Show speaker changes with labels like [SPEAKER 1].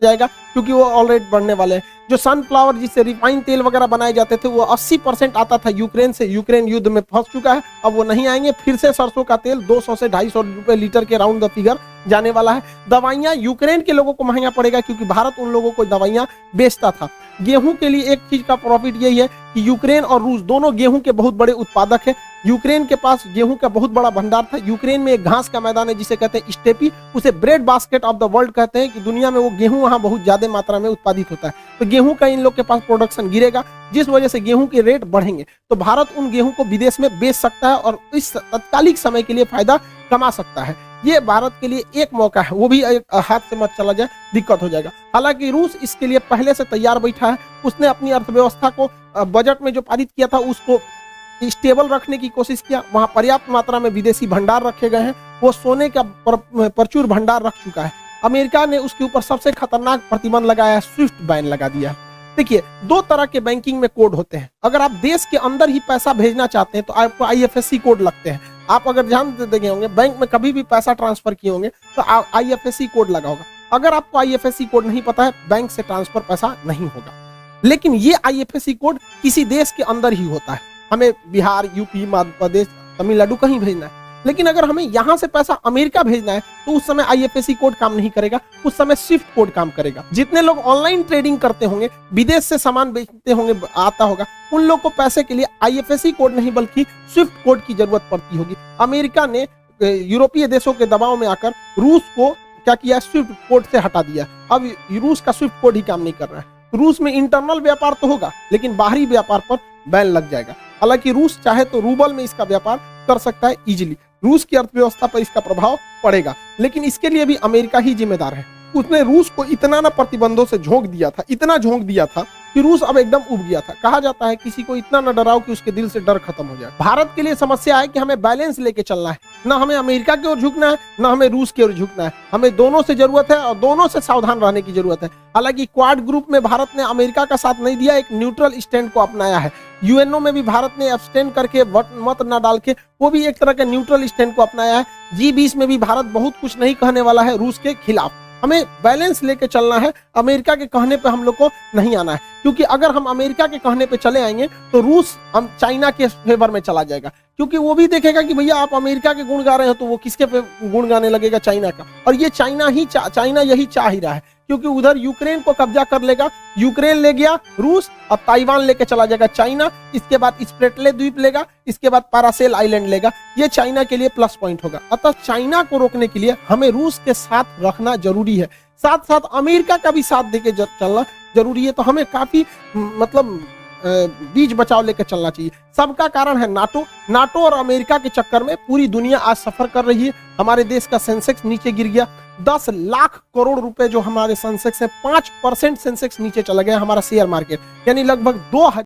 [SPEAKER 1] जाएगा क्योंकि वो ऑलरेडी बढ़ने वाले हैं। जो सनफ्लावर जिससे रिफाइन तेल वगैरह बनाए जाते थे वो 80% आता था यूक्रेन से, यूक्रेन युद्ध में फंस चुका है, अब वो नहीं आएंगे। फिर से सरसों का तेल 200 से 250 रुपए लीटर के राउंड द फिगर जाने वाला है। दवाइयां यूक्रेन के लोगों को महंगा पड़ेगा क्योंकि भारत उन लोगों को दवाइयां बेचता था। गेहूं के लिए एक चीज का प्रॉफिट यही है कि यूक्रेन और रूस दोनों गेहूं के बहुत बड़े उत्पादक है। यूक्रेन के पास गेहूं का बहुत बड़ा भंडार था। यूक्रेन में एक घास का मैदान है जिसे कहते हैं स्टेपी, उसे bread basket of the world कहते हैं कि दुनिया में वो गेहूं वहां बहुत ज्यादा मात्रा में उत्पादित होता है। तो गेहूं का इन लोग के पास प्रोडक्शन गिरेगा, जिस वजह से गेहूं के रेट बढ़ेंगे। तो भारत उन गेहूं को विदेश में बेच सकता है और इस तत्कालिक समय के लिए फायदा कमा सकता है। ये भारत के लिए एक मौका है, वो भी हाथ से मत चला जाए, दिक्कत हो जाएगा। हालांकि रूस इसके लिए पहले से तैयार बैठा है। उसने अपनी अर्थव्यवस्था को बजट में जो पारित किया था उसको स्टेबल रखने की कोशिश किया। वहां पर्याप्त मात्रा में विदेशी भंडार रखे गए हैं। वो सोने का प्रचुर भंडार रख चुका है। अमेरिका ने उसके ऊपर सबसे खतरनाक प्रतिबंध लगाया है, स्विफ्ट बैन लगा दिया है। देखिए, दो तरह के बैंकिंग में कोड होते हैं। अगर आप देश के अंदर ही पैसा भेजना चाहते हैं तो आपको IFSC कोड लगते हैं। आप अगर ध्यान देंगे होंगे बैंक में कभी भी पैसा ट्रांसफर किए होंगे तो IFSC कोड लगा होगा। अगर आपको IFSC कोड नहीं पता है, बैंक से ट्रांसफर पैसा नहीं होगा। लेकिन ये IFSC कोड किसी देश के अंदर ही होता है। हमें बिहार, यूपी, मध्य प्रदेश, तमिलनाडु कहीं भेजना है। लेकिन अगर हमें यहां से पैसा अमेरिका भेजना है तो उस समय IFSC कोड काम नहीं करेगा, उस समय स्विफ्ट कोड काम करेगा। जितने लोग ऑनलाइन ट्रेडिंग करते होंगे, विदेश से सामान बेचते होंगे, आता होगा, उन लोग को पैसे के लिए IFSC कोड नहीं बल्कि स्विफ्ट कोड की जरूरत पड़ती होगी। अमेरिका ने यूरोपीय देशों के दबाव में आकर रूस को क्या किया, स्विफ्ट कोड से हटा दिया। अब रूस का स्विफ्ट कोड ही काम नहीं कर रहा है। रूस में इंटरनल व्यापार तो होगा लेकिन बाहरी व्यापार पर बैन लग जाएगा। हालांकि रूस चाहे तो रूबल में इसका व्यापार कर सकता है इजीली। रूस की अर्थव्यवस्था पर इसका प्रभाव पड़ेगा, लेकिन इसके लिए भी अमेरिका ही जिम्मेदार है। उसने रूस को इतना ना प्रतिबंधों से झोंक दिया था, इतना झोंक दिया था कि रूस अब एकदम उब गया था। कहा जाता है किसी को इतना न डराओ कि उसके दिल से डर खत्म हो जाए। भारत के लिए समस्या है कि हमें बैलेंस लेके चलना है, ना हमें अमेरिका की ओर झुकना है, ना हमें रूस की ओर झुकना है। हमें दोनों से जरूरत है और दोनों से सावधान रहने की जरूरत है। हालांकि क्वाड ग्रुप में भारत ने अमेरिका का साथ नहीं दिया, एक न्यूट्रल स्टैंड को अपनाया है। यूएनओ में भी भारत ने एब्सटेन करके मत न डाल के वो भी एक तरह के न्यूट्रल स्टैंड को अपनाया है। G20 में भी भारत बहुत कुछ नहीं कहने वाला है रूस के खिलाफ। हमें बैलेंस लेके चलना है, अमेरिका के कहने पे हम लोग को नहीं आना है, क्योंकि अगर हम अमेरिका के कहने पे चले आएंगे तो रूस हम चाइना के फेवर में चला जाएगा, क्योंकि वो भी देखेगा कि भैया आप अमेरिका के गुण गा रहे हो तो वो किसके पे गुण गाने लगेगा, चाइना का। और ये चाइना यही चाह ही रहा है, क्योंकि उधर यूक्रेन को कब्जा कर लेगा। यूक्रेन ले गया रूस, अब ताइवान लेके चला जाएगा चाइना, इसके बाद स्प्रेटले द्वीप लेगा, इसके बाद पैरासेल आइलैंड लेगा। ये चाइना के लिए प्लस पॉइंट होगा। अतः चाइना को रोकने के लिए हमें रूस के साथ रखना जरूरी है, साथ साथ अमेरिका का भी साथ देके चलना जरूरी है। तो हमें काफी मतलब बीच बचाव लेकर चलना चाहिए। सबका कारण है नाटो और अमेरिका के चक्कर में पूरी दुनिया आज सफर कर रही है। हमारे देश का सेंसेक्स नीचे गिर गया। 10 लाख करोड़ रुपए जो हमारे सेंसेक्स है, 5% सेंसेक्स नीचे चला गया हमारा शेयर मार्केट, यानी लगभग 2000